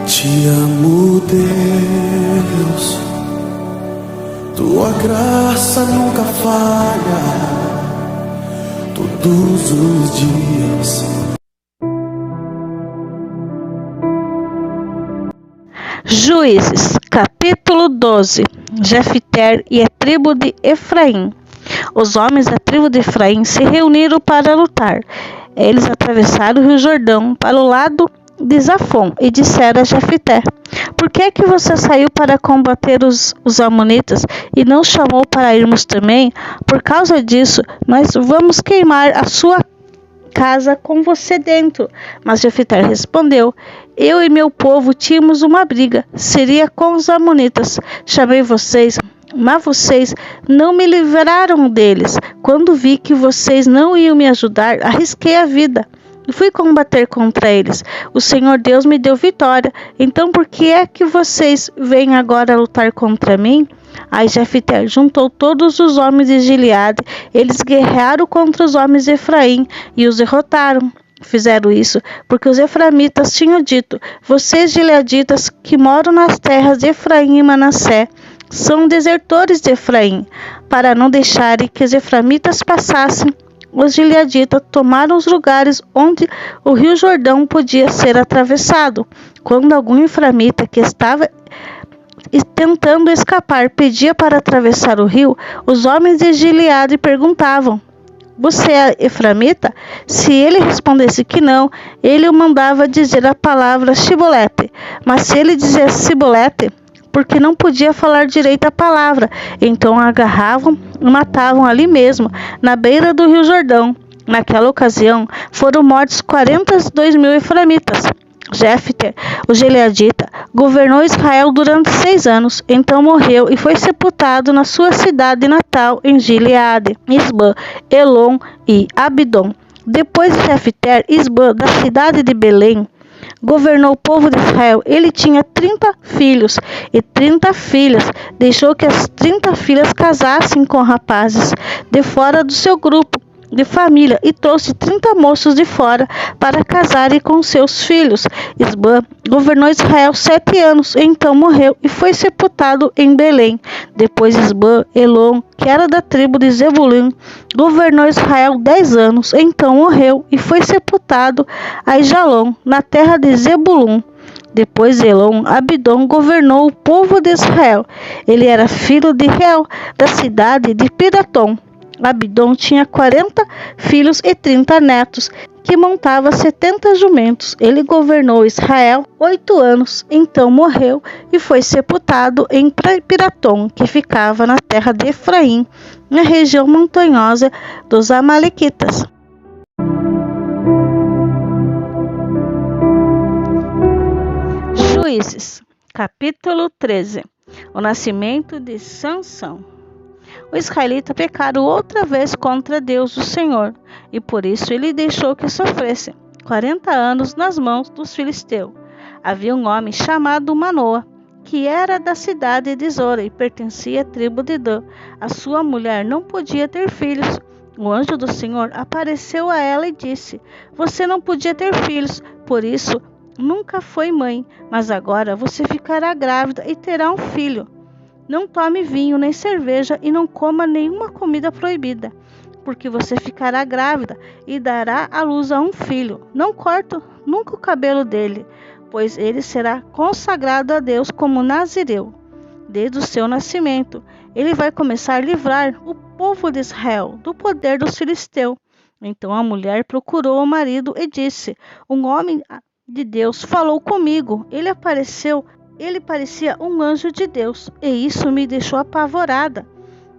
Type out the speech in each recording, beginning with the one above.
Te amo, Deus, tua graça nunca falha, todos os dias. Juízes, capítulo 12. Jefté e a tribo de Efraim. Os homens da tribo de Efraim se reuniram para lutar. Eles atravessaram o rio Jordão para o lado de Zafon e disseram a Jefté: por que é que você saiu para combater os amonitas e não chamou para irmos também? Por causa disso, nós vamos queimar a sua casa com você dentro. Mas Jefté respondeu: eu e meu povo tínhamos uma briga, seria com os amonitas. Chamei vocês, mas vocês não me livraram deles. Quando vi que vocês não iam me ajudar, arrisquei a vida e fui combater contra eles. O Senhor Deus me deu vitória. Então por que é que vocês vêm agora lutar contra mim? Aí Jefté juntou todos os homens de Gileade. Eles guerrearam contra os homens de Efraim e os derrotaram. Fizeram isso porque os efraimitas tinham dito: vocês gileaditas que moram nas terras de Efraim e Manassés são desertores de Efraim. Para não deixarem que os efraimitas passassem, os gileaditas tomaram os lugares onde o rio Jordão podia ser atravessado. Quando algum efraimita que estava tentando escapar pedia para atravessar o rio, os homens de Gileade perguntavam: você é efraimita? Se ele respondesse que não, ele o mandava dizer a palavra Shibolete. Mas se ele dissesse Sibolete, porque não podia falar direito a palavra, então agarravam e matavam ali mesmo, na beira do rio Jordão. Naquela ocasião, foram mortos 42.000 efraimitas. Jefté, o gileadita, governou Israel durante 6 anos, então morreu e foi sepultado na sua cidade natal em Gileade, Isbã, Elon e Abidom. Depois de Jefté, Isbã, da cidade de Belém, governou o povo de Israel. Ele tinha 30 filhos e 30 filhas. Deixou que as 30 filhas casassem com rapazes de fora do seu grupo de família e trouxe 30 moços de fora para casarem com seus filhos. Isbã governou Israel 7 anos, então morreu e foi sepultado em Belém. Depois Isbã, Elon, que era da tribo de Zebulun, governou Israel 10 anos, então morreu e foi sepultado em Jalom, na terra de Zebulun. Depois Elon, Abidom governou o povo de Israel. Ele era filho de Reuel, da cidade de Piratom. Abidom tinha 40 filhos e 30 netos, que montava 70 jumentos. Ele governou Israel 8 anos, então morreu e foi sepultado em Piratom, que ficava na terra de Efraim, na região montanhosa dos Amalequitas. Juízes, capítulo 13. O nascimento de Sansão. Os israelitas pecaram outra vez contra Deus, o Senhor, e por isso ele deixou que sofressem 40 anos nas mãos dos filisteus. Havia um homem chamado Manoa, que era da cidade de Zora e pertencia à tribo de Dan. A sua mulher não podia ter filhos. O anjo do Senhor apareceu a ela e disse: você não podia ter filhos, por isso nunca foi mãe, mas agora você ficará grávida e terá um filho. Não tome vinho nem cerveja e não coma nenhuma comida proibida, porque você ficará grávida e dará à luz a um filho. Não corte nunca o cabelo dele, pois ele será consagrado a Deus como nazireu. Desde o seu nascimento, ele vai começar a livrar o povo de Israel do poder dos filisteus. Então a mulher procurou o marido e disse: um homem de Deus falou comigo. Ele parecia um anjo de Deus, e isso me deixou apavorada.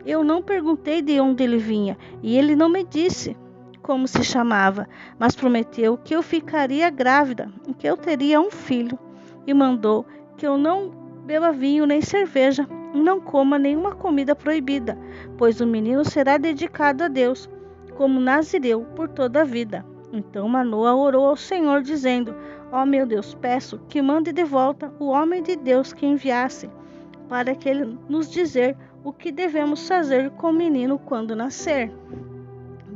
Eu não perguntei de onde ele vinha, e ele não me disse como se chamava, mas prometeu que eu ficaria grávida e que eu teria um filho, e mandou que eu não beba vinho nem cerveja, e não coma nenhuma comida proibida, pois o menino será dedicado a Deus, como nazireu por toda a vida. Então Manoa orou ao Senhor, dizendo: ó meu Deus, peço que mande de volta o homem de Deus que enviasse, para que ele nos dizer o que devemos fazer com o menino quando nascer.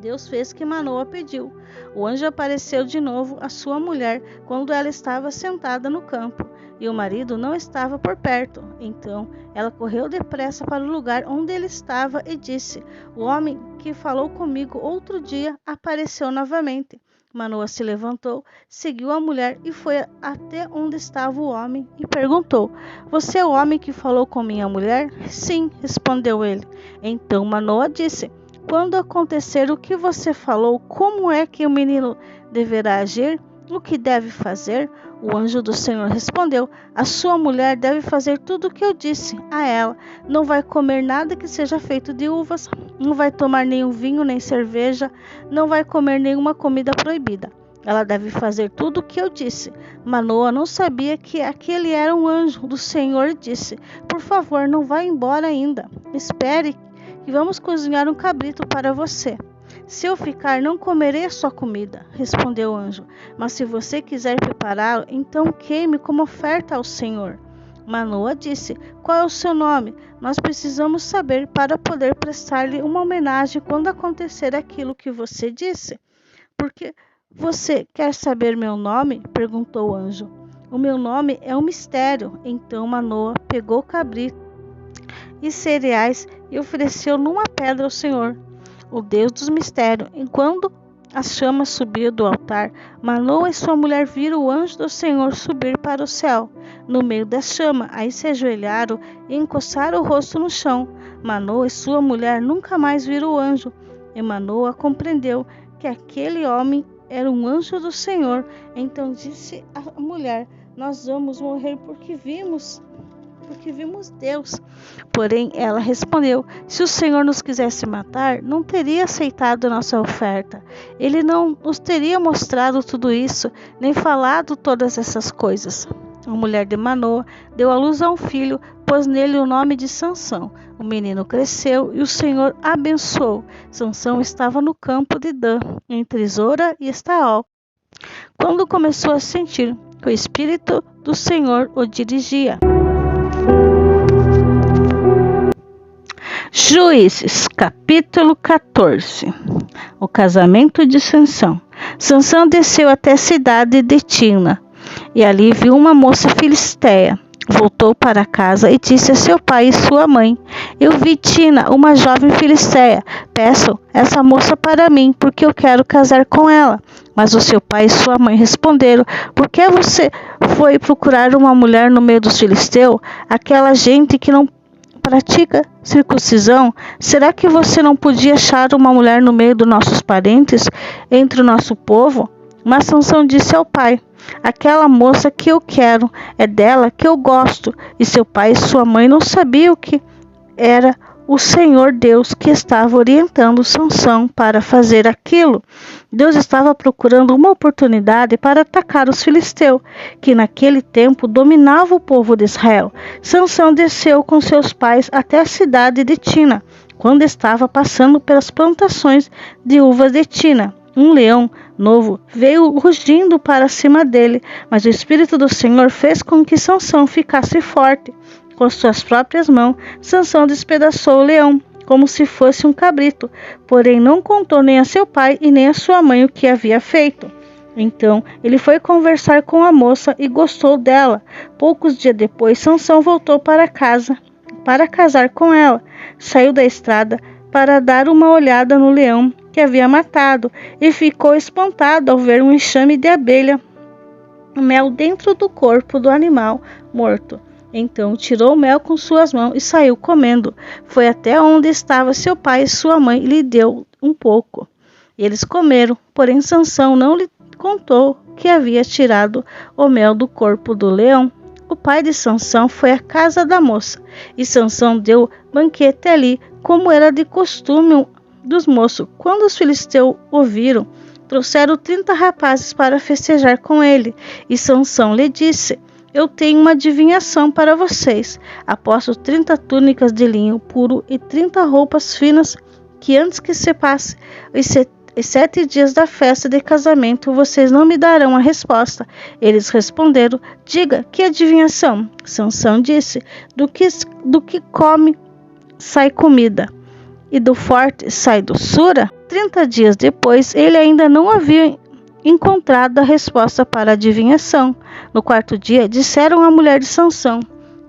Deus fez o que Manoa pediu. O anjo apareceu de novo à sua mulher quando ela estava sentada no campo, e o marido não estava por perto. Então ela correu depressa para o lugar onde ele estava e disse: O homem que falou comigo outro dia apareceu novamente. Manoa se levantou, seguiu a mulher e foi até onde estava o homem e perguntou: Você é o homem que falou com minha mulher? Sim, respondeu ele. Então Manoa disse: Quando acontecer o que você falou, como é que o menino deverá agir? O que deve fazer? O anjo do Senhor respondeu: A sua mulher deve fazer tudo o que eu disse a ela. Não vai comer nada que seja feito de uvas, não vai tomar nenhum vinho nem cerveja, não vai comer nenhuma comida proibida. Ela deve fazer tudo o que eu disse. Manoa não sabia que aquele era um anjo do Senhor e disse: Por favor, não vá embora ainda. Espere que vamos cozinhar um cabrito para você. Se eu ficar, não comerei a sua comida, respondeu o anjo. Mas se você quiser prepará-lo, então queime como oferta ao Senhor. Manoa disse: Qual é o seu nome? Nós precisamos saber para poder prestar-lhe uma homenagem quando acontecer aquilo que você disse. Por que você quer saber meu nome? Perguntou o anjo. O meu nome é um mistério. Então Manoa pegou o cabrito e cereais e ofereceu numa pedra ao Senhor, o Deus dos mistérios. Enquanto as chamas subiam do altar, Manoa e sua mulher viram o anjo do Senhor subir para o céu, no meio da chama. Aí se ajoelharam e encostaram o rosto no chão. Manoa e sua mulher nunca mais viram o anjo. E Manoa compreendeu que aquele homem era um anjo do Senhor. Então disse a mulher: Nós vamos morrer porque vimos Deus. Porém, ela respondeu: Se o Senhor nos quisesse matar, não teria aceitado a nossa oferta. Ele não nos teria mostrado tudo isso, nem falado todas essas coisas. A mulher de Manoa deu à luz a um filho, pôs nele o nome de Sansão. O menino cresceu e o Senhor abençoou. Sansão estava no campo de Dan, entre Zora e Estaol, quando começou a sentir que o Espírito do Senhor o dirigia. Juízes, capítulo 14. O casamento de Sansão. Sansão desceu até a cidade de Tina, e ali viu uma moça filisteia. Voltou para casa e disse a seu pai e sua mãe: Eu vi Tina, uma jovem filisteia. Peço essa moça para mim, porque eu quero casar com ela. Mas o seu pai e sua mãe responderam: Por que você foi procurar uma mulher no meio dos filisteus, aquela gente que não pratica circuncisão? Será que você não podia achar uma mulher no meio dos nossos parentes, entre o nosso povo? Mas Sansão disse ao pai: Aquela moça que eu quero, é dela que eu gosto. E seu pai e sua mãe não sabiam que era o Senhor Deus que estava orientando Sansão para fazer aquilo. Deus estava procurando uma oportunidade para atacar os filisteus, que naquele tempo dominavam o povo de Israel. Sansão desceu com seus pais até a cidade de Tina. Quando estava passando pelas plantações de uvas de Tina, um leão novo veio rugindo para cima dele, mas o Espírito do Senhor fez com que Sansão ficasse forte. Com suas próprias mãos, Sansão despedaçou o leão, como se fosse um cabrito, porém não contou nem a seu pai e nem a sua mãe o que havia feito. Então ele foi conversar com a moça e gostou dela. Poucos dias depois, Sansão voltou para casa para casar com ela. Saiu da estrada para dar uma olhada no leão que havia matado e ficou espantado ao ver um enxame de abelha mel dentro do corpo do animal morto. Então tirou o mel com suas mãos e saiu comendo. Foi até onde estava seu pai e sua mãe e lhe deu um pouco. Eles comeram, porém Sansão não lhe contou que havia tirado o mel do corpo do leão. O pai de Sansão foi à casa da moça, e Sansão deu banquete ali, como era de costume dos moços. Quando os filisteus ouviram, trouxeram 30 rapazes para festejar com ele, e Sansão lhe disse: Eu tenho uma adivinhação para vocês. Aposto 30 túnicas de linho puro e 30 roupas finas, que antes que se passe os 7 dias da festa de casamento, vocês não me darão a resposta. Eles responderam: Diga, que adivinhação? Sansão disse: Do que come sai comida, e do forte sai doçura. 30 dias depois, ele ainda não havia encontrado a resposta para a adivinhação. No 4º dia, disseram à mulher de Sansão: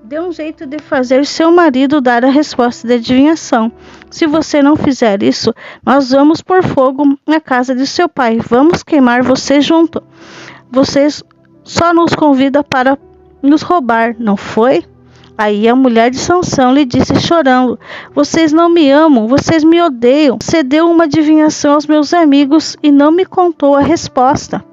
dê um jeito de fazer seu marido dar a resposta da adivinhação. Se você não fizer isso, nós vamos pôr fogo na casa de seu pai. Vamos queimar você junto. Você só nos convida para nos roubar, não foi? Aí a mulher de Sansão lhe disse chorando: vocês não me amam, vocês me odeiam. Você deu uma adivinhação aos meus amigos e não me contou a resposta.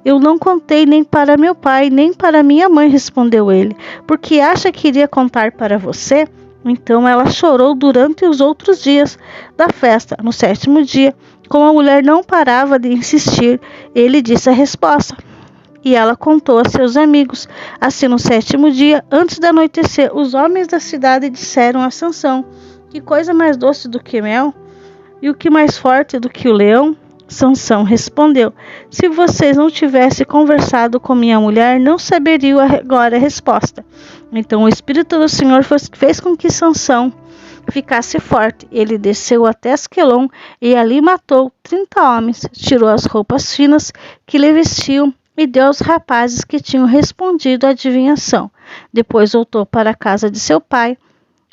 Eu não contei nem para meu pai, nem para minha mãe, respondeu ele. Porque acha que iria contar para você? Então ela chorou durante os outros dias da festa. No 7º dia, como a mulher não parava de insistir, ele disse a resposta. E ela contou a seus amigos. Assim, no 7º dia, antes de anoitecer, os homens da cidade disseram a Sansão: que coisa mais doce do que mel? E o que mais forte do que o leão? Sansão respondeu: se vocês não tivessem conversado com minha mulher, não saberiam agora a resposta. Então o Espírito do Senhor fez com que Sansão ficasse forte. Ele desceu até Asquelon e ali matou 30 homens, tirou as roupas finas que lhe vestiam e deu aos rapazes que tinham respondido à adivinhação. Depois voltou para a casa de seu pai,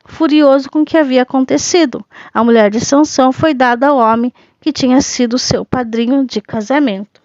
furioso com o que havia acontecido. A mulher de Sansão foi dada ao homem que tinha sido seu padrinho de casamento.